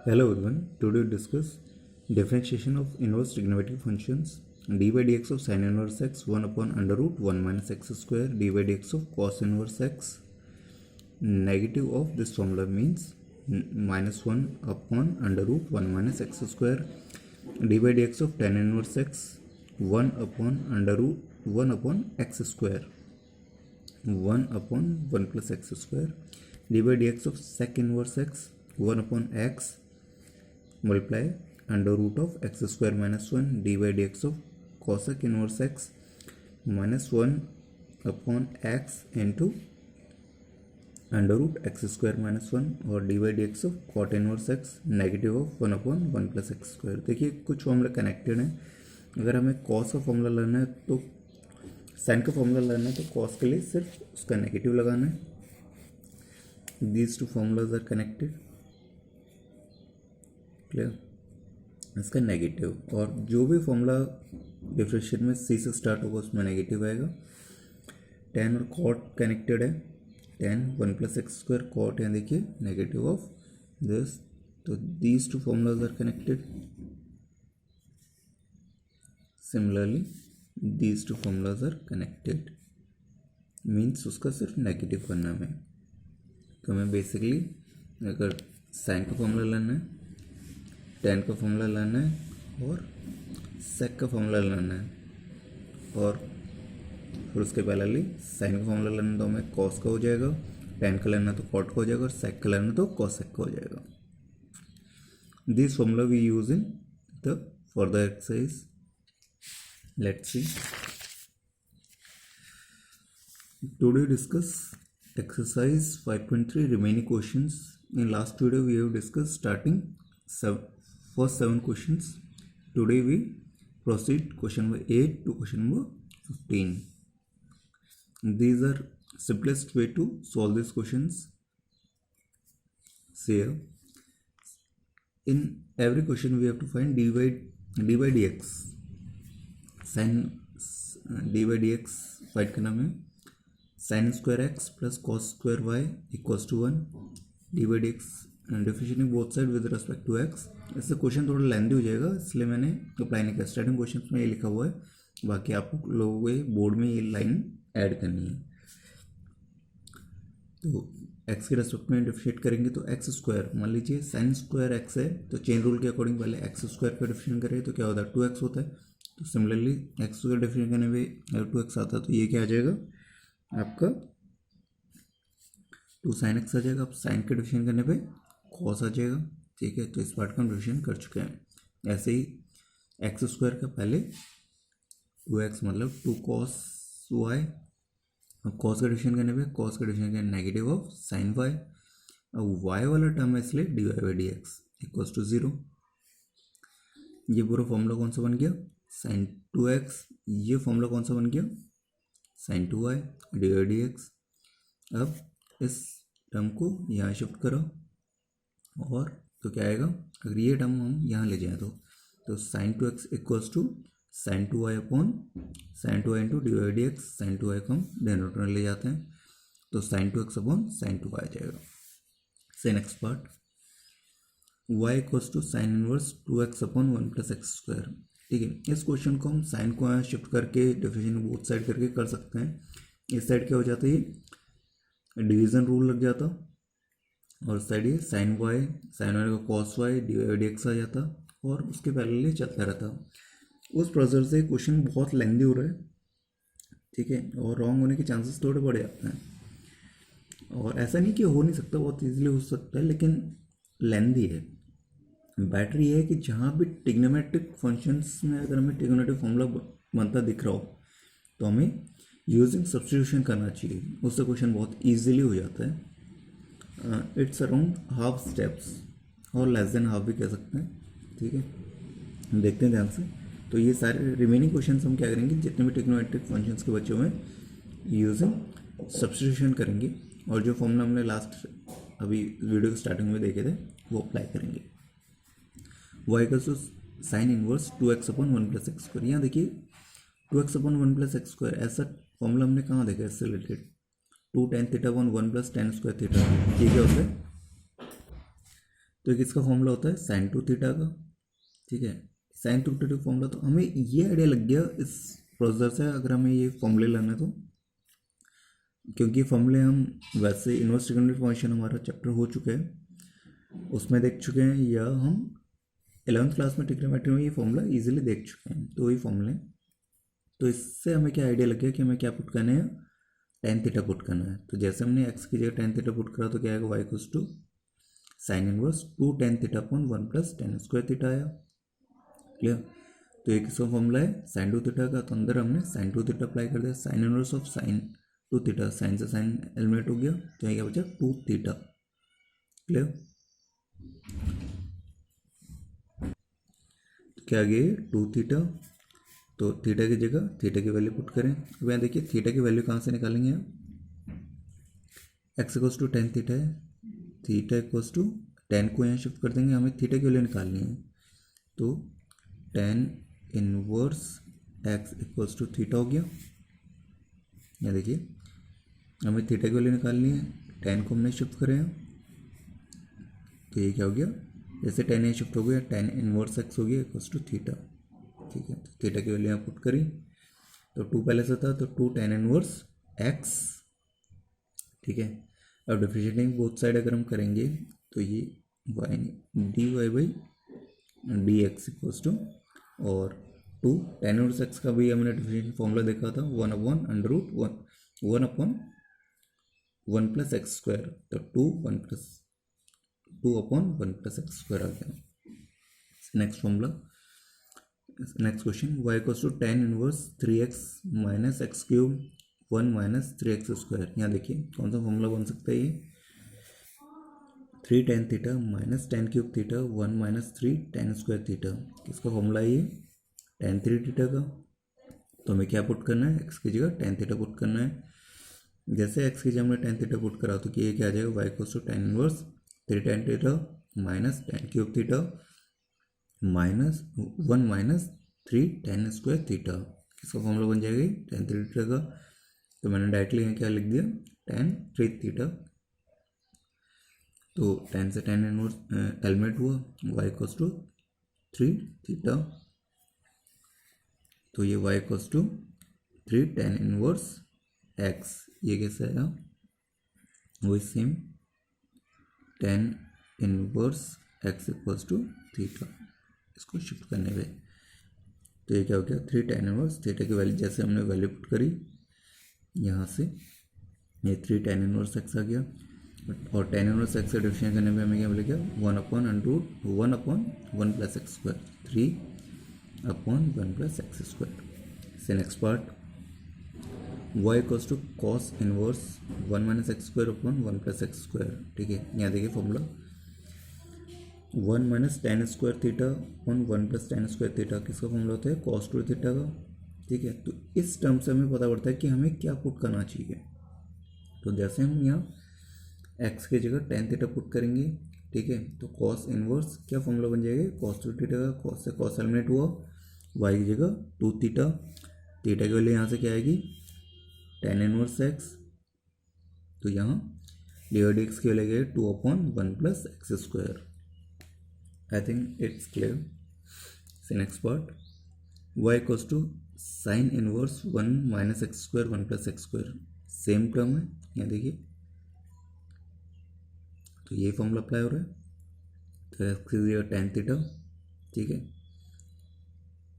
Hello everyone, today we discuss differentiation of inverse trigonometric functions d by dx of sin inverse x 1 upon under root 1 minus x square d by dx of cos inverse x. Negative of this formula means minus 1 upon under root 1 minus x square d by dx of tan inverse x 1 upon under root 1 upon x square 1 upon 1 plus x square d by dx of sec inverse x 1 upon x multiply under root of x square minus 1 d by dx of cosec inverse x minus 1 upon x into under root x square minus 1 और dy dx of cot inverse x negative of 1 upon 1 plus x square. देखिए कुछ formula connected हैं। अगर हमें cos का formula लेना है तो साइन का फॉर्मूला लेना है तो कॉस के लिए सिर्फ उसका नेगेटिव लगाना है। These two formulas are connected, clear. इसका नेगेटिव और जो भी फॉर्मूला डिफरेंशिएट में सी से स्टार्ट होगा उसमें नेगेटिव आएगा। टेन और कॉट कनेक्टेड है, tan 1 plus x square cot है, देखिए नेगेटिव ऑफ दिस। तो these two formulas are connected. Similarly these two formulas are connected means उसका सिर्फ नेगेटिव करना है। तो हमें बेसिकली अगर साइन का फॉर्मूला लेना है, टेन का फॉर्मूला लेना है और सेक का फॉर्मूला लेना है और फिर उसके पहले साइन का फॉर्मूला लेना तो हमें कॉस का हो जाएगा, टेन का लेना तो कॉट का हो जाएगा और सेक का लेना तो कॉसेक का हो जाएगा। This formula we use in the further exercise. Let's see, today discuss exercise 5.3 remaining questions. In last video we have discussed starting first 7 questions. Today we proceed question number 8 to question number 15. These are simplest way to solve these questions. See here, in every question we have to find d by dx. Sin d by dx find करना है। Sine square x plus cos square y equals to 1 d by d x differentiating both side with respect to x. इससे question थोड़ा lengthy हो जाएगा इसलिए मैंने apply नहीं किया। स्टार्टिंग क्वेश्चन में ये लिखा हुआ है, बाकी आप लोगों को बोर्ड में ये लाइन ऐड करनी है। तो एक्स के रेस्पेक्ट में डिफरेंशिएट करेंगे तो एक्स स्क्वायर, मान लीजिए साइन स्क्वायर एक्स है तो चेन रूल के अकॉर्डिंग पहले एक्स स्क्वायर का डिफरेंशिएट करें तो क्या होता है 2x होता है। तो सिमिलरली एक्स स्क्वायर डिफरेंशिएट करने में अगर 2x आता है तो ये क्या आ जाएगा आपका 2 साइन एक्स आ जाएगा। अब साइन का डिफरेंशिएट करने पे कॉस आ जाएगा, ठीक है। तो इस पार्ट का हम डिफरेंशिएट कर चुके हैं। ऐसे ही एक्स स्क्वायर का पहले 2x मतलब 2 कॉस वाई, अब कॉस का डिफरेंशिएट करने पे कॉस का डिफरेंशिएट करने नेगेटिव ऑफ साइन वाई। अब वाई वाला टर्म है इसलिए d y by d x equals to 0। ये पूरा फॉर्मूला कौन सा बन गया साइन 2x। ये फॉर्मूला कौन सा बन गया sine 2y d y d x. अब इस टर्म को यहाँ शिफ्ट करो और तो क्या आएगा, अगर ये टर्म हम यहाँ ले जाएँ तो sine 2x equals to sine 2y upon sine 2y into d y d x. Sine 2y को हम डिनोमिनेटर में ले जाते हैं तो sine 2x upon sine 2y आ जाएगा। से next part y equals to sine inverse 2x upon 1 plus x square, ठीक है। इस क्वेश्चन को हम साइन को यहाँ शिफ्ट करके डिफरेंशिएशन बोथ साइड करके कर सकते हैं। इस साइड क्या हो जाता है डिवीज़न रूल लग जाता और इस साइड ये साइन वाई का cos y d y d x आ जाता और उसके पहले चलता रहता। उस प्रोसेस से क्वेश्चन बहुत लेंदी हो रहा है, ठीक है, और रॉन्ग होने के चांसेस थोड़े बढ़ जाते हैं। और ऐसा नहीं कि हो नहीं सकता, बहुत ईजिली हो सकता है लेकिन लेंदी है। बेटर ये है कि जहाँ भी ट्रिग्नोमेट्रिक फंक्शंस में अगर हमें ट्रिग्नोमेट्रिक फॉर्मूला बनता दिख रहा हो तो हमें यूजिंग सब्स्टिट्यूशन करना चाहिए, उससे क्वेश्चन बहुत इजीली हो जाता है। इट्स अराउंड हाफ स्टेप्स और लेस देन हाफ भी कह सकते हैं, ठीक है। देखते हैं ध्यान से। तो ये सारे रिमेनिंग क्वेश्चन हम क्या करेंगे, जितने भी ट्रिग्नोमेट्रिक फंक्शंस के बच्चों में यूजिंग सब्स्टिट्यूशन करेंगे और जो फॉर्मूला हमने लास्ट अभी वीडियो के स्टार्टिंग में देखे थे वो अप्लाई करेंगे। y equals to sine inverse 2x upon 1 plus x square. यहाँ देखिए 2x upon 1 plus x square ऐसा फॉर्मूला हमने कहाँ देखा इससे related 2 tan theta upon 1 plus tan square theta. ये क्या होता है तो एक इसका फॉर्मूला होता है साइन टू थीटा का, ठीक है। साइन टू थीटा का फॉर्मूला, तो हमें ये आइडिया लग गया इस प्रोसीजर से, अगर हमें ये फॉर्मूले लाना है तो, क्योंकि फॉर्मूले हम वैसे इनवर्स ट्रिगोनोमेट्रिक फंक्शन हमारा चैप्टर हो चुका है, उसमें देख चुके हैं, या हम 11th क्लास में ट्रिग्नोमेट्री में ये फॉर्मूला इजीली देख चुके हैं, तो वही फॉर्मूले। तो इससे हमें क्या आइडिया लग गया कि हमें क्या पुट करना है, टेन थीटा पुट करना है। तो जैसे हमने एक्स की जगह टेन थीटा पुट करा तो क्या आएगा, y equals to sine inverse two tan theta upon one plus tan square theta आया। क्लियर। तो एक इसका फॉर्मूला है साइन टू थीटा का, तो अंदर हमने साइन टू थीटा अप्लाई कर दिया, sine inverse of sine two theta, sine से साइन एलिमिनेट हो गया, तो क्या बचा टू थीटा। क्लियर। तो क्या आ गया टू थीटा, तो थीटा की जगह थीटा की वैल्यू पुट करें। अब यहाँ देखिए थीटा की वैल्यू कहाँ से निकालेंगे आप, x equals to tan theta है, थीटा इक्वल्स टू टेन को यहाँ शिफ्ट कर देंगे, हमें थीटा की वैल्यू निकालनी है, तो tan inverse x equals to theta हो गया। यहाँ देखिए हमें थीटा की वैल्यू निकालनी है, टेन को हमने शिफ्ट करें, तो ये क्या हो गया, जैसे टेन यहाँ शिफ्ट हो गया, टेन इनवर्स एक्स हो गया इक्वल्स टू थीटा। ठीक है, तो थीटा की वैल्यू यहाँ पुट करी, तो टू पहले से था, तो टू टेन इनवर्स एक्स। ठीक है, अब डिफरेंशिएटिंग बोथ साइड अगर हम करेंगे तो ये y d y by d x equals to, और टू टेन इनवर्स एक्स का भी हमने डिफरेंशिएशन फॉर्मूला देखा था, one upon under root one upon one plus x square, तो two upon one plus x square आ गया। Next formula, next question, y equals to tan inverse three x minus x cube one minus three x square. यहाँ देखिए कौन सा formula बन सकता है, ये three tan theta minus tan cube theta one minus three tan square theta, किसका formula है ये, टेन थ्री थीटा का। तो हमें क्या पुट करना है, एक्स की जगह टेन थीटा पुट करना है। जैसे एक्स की जगह हमने टेन थीटा पुट करा तो ये क्या आ जाएगा, y equals to tan inverse three tan theta minus tan cube theta minus one minus three tan square theta, किसका फॉर्मूला बन जाएगा टेन थ्री थीटा का। तो मैंने डायरेक्टली यहाँ क्या लिख दिया, टेन थ्री थीटा, तो टेन से टेन इनवर्स एलिमिनेट हुआ, y equals to three theta, तो ये y equals to three tan inverse x, ये कैसे आया, वही same tan inverse x equals to theta, इसको शिफ्ट करने पे तो ये क्या हो गया, थ्री टेन इनवर्स थीटा की वैल्यू जैसे हमने वैल्यू पुट करी यहाँ से, ये थ्री टेन इनवर्स एक्स आ गया, और टेन इनवर्स एक्स का डिफरेंशिएट करने पे हमें क्या मिलेगा, one upon under root one upon one plus x square, three upon one plus x square. So next part, y equals to cos inverse one minus x square upon one plus x square. ठीक है, यहाँ देखिए formula one minus tan square theta upon one plus tan square theta, किसका फॉर्मूला होता है, cos two theta का। ठीक है, तो इस टर्म से हमें पता पड़ता है कि हमें क्या पुट करना चाहिए। तो जैसे हम यहाँ एक्स की जगह टेन थीटा पुट करेंगे, ठीक है, तो कॉस इनवर्स क्या फॉर्मूला बन जाएगा, कॉस टू थीटा का, कॉस से कॉस एलिमिनेट हुआ, वाई की जगह टू थीटा, थीटा की वैल्यू यहाँ से क्या आएगी, टेन इनवर्स एक्स, तो यहाँ डिवाइड एक्स की वैल्यू आएगी two upon one plus x square. I think it's clear. So next part, y equals to sine inverse one minus x square one plus x square, same term है, यहाँ देखिए, तो ये formula apply हो रहा है, तो एक्स की जगह टेन थीटा। ठीक है,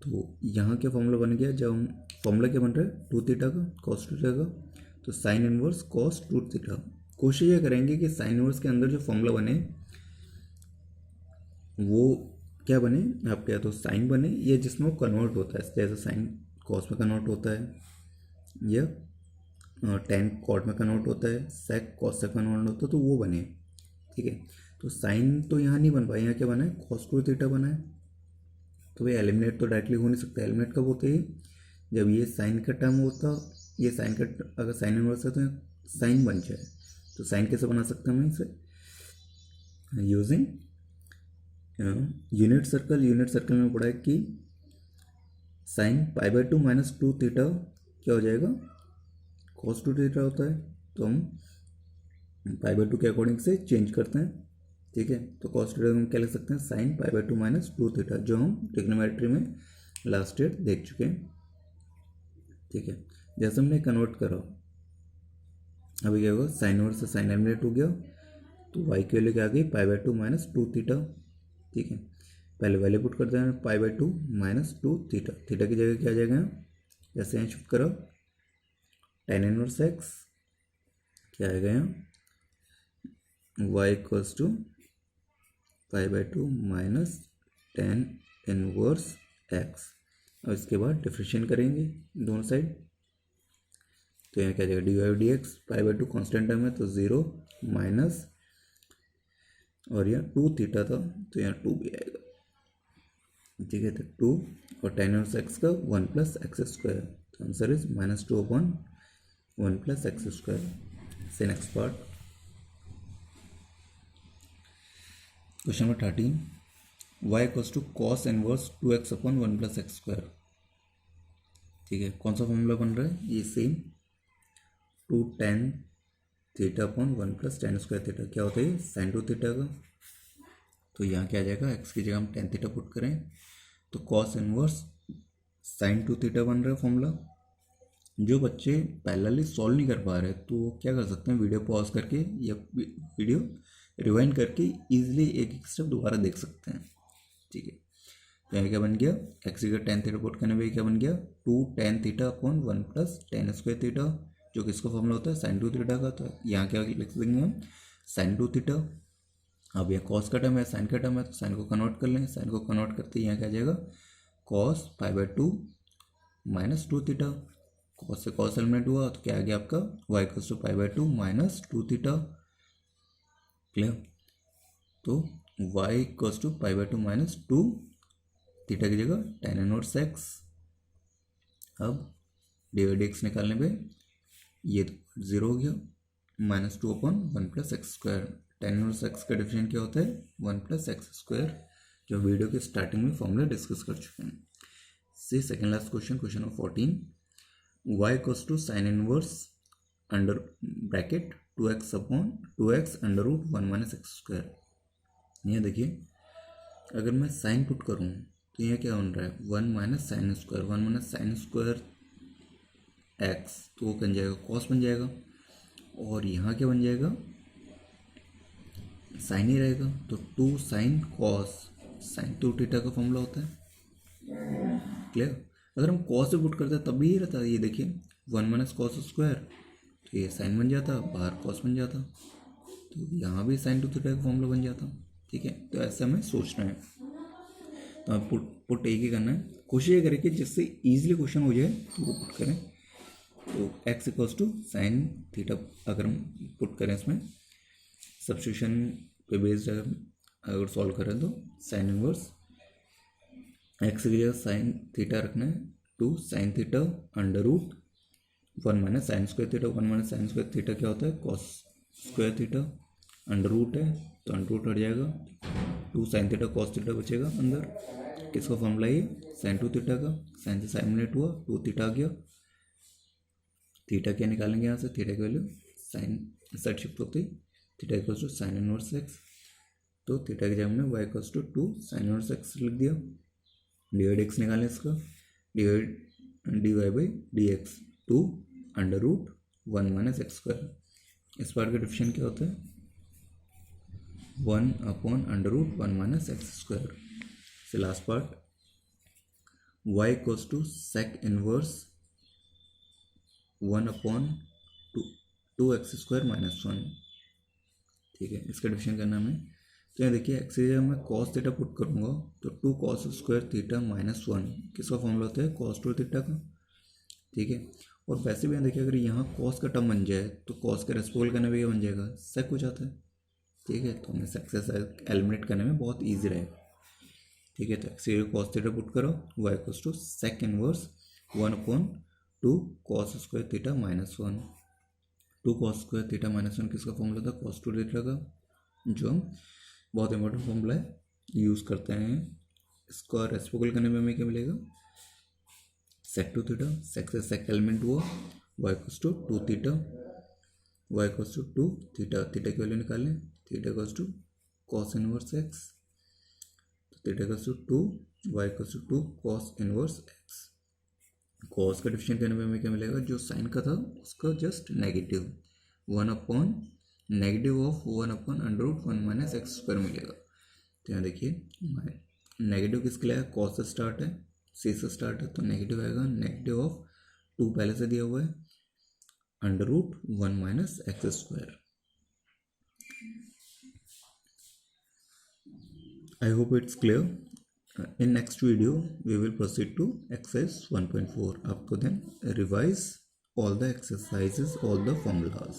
तो यहाँ क्या फॉर्मूला बन गया, जब हम फॉर्मूला क्या बन रहा है, टू थीटा का, कॉस टू थीटा का, तो sine inverse cos two theta. कोशिश ये करेंगे कि साइन इनवर्स के अंदर जो फॉर्मूला बने वो क्या बने आपके, या तो साइन बने, या जिसमें वो कन्वर्ट होता है, जैसे साइन कॉस में कन्वर्ट होता है, या टेन कॉट में कन्वर्ट होता है, सेक कॉस से कन्वर्ट होता है, तो वो बने। ठीक है, तो साइन तो यहाँ नहीं बन पाया, यहाँ क्या बना है, कॉस टू थीटा बना है, तो भाई एलिमिनेट तो डायरेक्टली हो नहीं सकता। एलिमिनेट कब होते हैं, जब ये साइन का टर्म होता, ये साइन का, अगर साइन इनवर्स है तो साइन बन जाए, तो साइन कैसे बना सकते हैं हम इसे, using unit circle. Unit circle में पढ़ा है कि sine pi by two minus two theta क्या हो जाएगा, कॉस टू थीटा होता है, तो हम पाई बाई टू के अकॉर्डिंग से चेंज करते हैं। ठीक है। तो कॉस थीटा हम क्या लिख सकते हैं, sine pi by 2 minus 2 theta, जो हम ट्रिग्नोमेट्री में लास्ट ईयर देख चुके हैं। ठीक है, जैसे हमने कन्वर्ट करा, अभी क्या होगा, साइन ओवर से साइन एलिमिनेट हो गया, तो वाई की वैल्यू क्या आ गई, पाई बाई 2 माइनस 2 थीटा। ठीक है, पहले वैल्यू पुट कर देना, पाई बाई 2 माइनस 2 थीटा, थीटा की जगह क्या आ जाएगा, जैसे यहाँ शिफ्ट करो, टेन इनवर्स एक्स क्या आएगा यहाँ, y equals to pi by 2 minus tan inverse x. और इसके बाद डिफ्रेंशिएट करेंगे दोनों साइड, तो यहाँ क्या आ जाएगा, d y d x, pi by 2 constant term है तो 0 माइनस, और यहाँ 2 थीटा था तो यहाँ 2 भी आएगा। ठीक है, तो 2 और टेन इनवर्स एक्स का 1 प्लस एक्स स्क्वायर, तो answer is -2 upon 1 plus x square. So next part, question number 13, y equals to cos inverse 2x upon 1 plus x square. ठीक है, कौन सा फॉर्मूला बन रहा है, ये same 2 tan theta upon 1 plus tan square theta, क्या होता है साइन 2 थीटा का। तो यहाँ क्या आ जाएगा, x की जगह हम टेन थीटा पुट करें तो कॉस इनवर्स साइन 2 थीटा बन रहा है फॉर्मूला। जो बच्चे पैरेलली सॉल्व नहीं कर पा रहे तो वो क्या कर सकते हैं, वीडियो पॉज करके या वीडियो रिवाइंड करके इजीली एक एक स्टेप दोबारा देख सकते हैं। ठीक है, तो यहाँ क्या बन गया, एक्स की टेन थीटा पुट करने में क्या बन गया, 2 tan theta upon 1 plus tan square theta, जो किसका फॉर्मूला होता है, साइन 2 थीटा का। तो यहाँ क्या लिख देंगे हम, साइन 2 थीटा। अब यह कॉस का टर्म है, साइन का टर्म है, तो साइन को कन्वर्ट कर लें, साइन को कन्वर्ट करते यहाँ क्या आ जाएगा, cos pi by 2 minus 2 theta, cos से कॉस एलिमिनेट हुआ तो क्या आ गया आपका, y equals to pi by 2 minus 2 theta. Clear, तो y equals to pi by 2 minus 2 theta की जगह टेन इनवर्स एक्स। अब डी बाई डी एक्स निकालने पे ये 0 हो गया, -2 upon 1 plus x square. Tan inverse x का डिफरेंशिएट क्या होता है, 1 प्लस एक्स स्क्वायर, जो वीडियो के स्टार्टिंग में फॉर्मूला डिस्कस कर चुके हैं। See second last question, question number 14, y equals to sine inverse under bracket 2x upon 2x under root 1 minus x square. यहाँ देखिए, अगर मैं साइन पुट करूँ तो यहाँ क्या बन रहा है, 1 minus sine square, 1 minus sine square x, तो वो बन जाएगा कॉस बन जाएगा, और यहाँ क्या बन जाएगा, साइन ही रहेगा, तो 2 साइन कॉस, साइन 2 थीटा का फॉर्मूला होता है। क्लियर, अगर हम कॉस से पुट करते हैं तब भी ये रहता है, ये देखिए 1 माइनस कॉस स्क्वायर, तो ये साइन बन जाता, बाहर कॉस बन जाता, तो यहाँ भी साइन 2 थीटा का फॉर्मूला बन जाता। ठीक है, तो ऐसे हमें सोचना है, तो हमें पुट एक ही करना है, कोशिश ये करें कि जिससे ईजिली क्वेश्चन हो जाए तो वो पुट करें। तो x equals to sine theta अगर हम पुट करें, इसमें सब्स्टिट्यूशन पे बेस्ड अगर सॉल्व करें तो साइन इनवर्स x की जगह साइन थीटा रखना है, 2 sine theta under root 1 minus sine square theta, 1 minus sine square theta क्या होता है, cos square theta, under root है तो अंडर रूट हट जाएगा, 2 साइन थीटा कॉस थीटा बचेगा अंदर, किसका फॉर्मूला ये, साइन 2 थीटा का, साइन से साइन मिनट हुआ 2 थीटा आ गया, थीटा क्या निकालेंगे यहाँ से, थीटा की वैल्यू साइन साइड शिफ्ट होती है, theta equals to sine inverse x, तो थीटा की जगह हमने y equals to 2 sine inverse x लिख दिया। डी वाई डी एक्स निकालें इसका, d y by d x 2 under root 1 minus x square. इस पार्ट का डिफरेंशिएट क्या होता है, 1 upon under root 1 minus x square. So last part, y equals to sec inverse 1 upon 2 x square minus 1। ठीक है, इसका डिफरेंशिएट करना हमें, तो यहाँ देखिए एक्स की जगह मैं कॉस थीटा पुट करूँगा तो 2 कॉस स्क्वायर थीटा माइनस 1, किसका फॉर्मूला होता है, कॉस 2 थीटा का। ठीक है, और वैसे भी यहाँ देखिए, अगर यहाँ कॉस का टर्म बन जाए तो कॉस का रेसिप्रोकल करने में क्या बन जाएगा, सेक हो जाता है। ठीक है, तो हमें सेक से एलिमिनेट करने में बहुत ईजी रहेगा। ठीक है, तो एक्स की कॉस थीटा पुट करो, y equals to sec inverse 1 upon 2 cos square theta minus 1, 2 cos square theta minus 1 किसका फॉर्मूला था, कॉस 2 थीटा का, जो हम बहुत इंपॉर्टेंट फॉर्मूला है, यूज़ करते हैं। इसका रेसिप्रोकल करने में हमें क्या मिलेगा, सेक 2 थीटा, सेक से सेक एलिमेंट हुआ, y equals to 2 theta, y equals to 2 theta, theta की वैल्यू निकालें, theta equals to cos inverse x, तो theta equals to 2, y equals to 2 cos inverse x. Cos का डिफिशिएंट करने पे हमें क्या मिलेगा, जो साइन का था उसका just negative, 1/(-1/√1 minus x square मिलेगा। तो यहाँ देखिए नेगेटिव किसके लिए है, कॉस से स्टार्ट है, सी से स्टार्ट है, तो नेगेटिव आएगा, नेगेटिव ऑफ 2 पहले से दिया हुआ है, √1 minus x square. I hope it's clear. In next video, we will proceed to exercise 1.4. Up to then, revise all the exercises, all the formulas.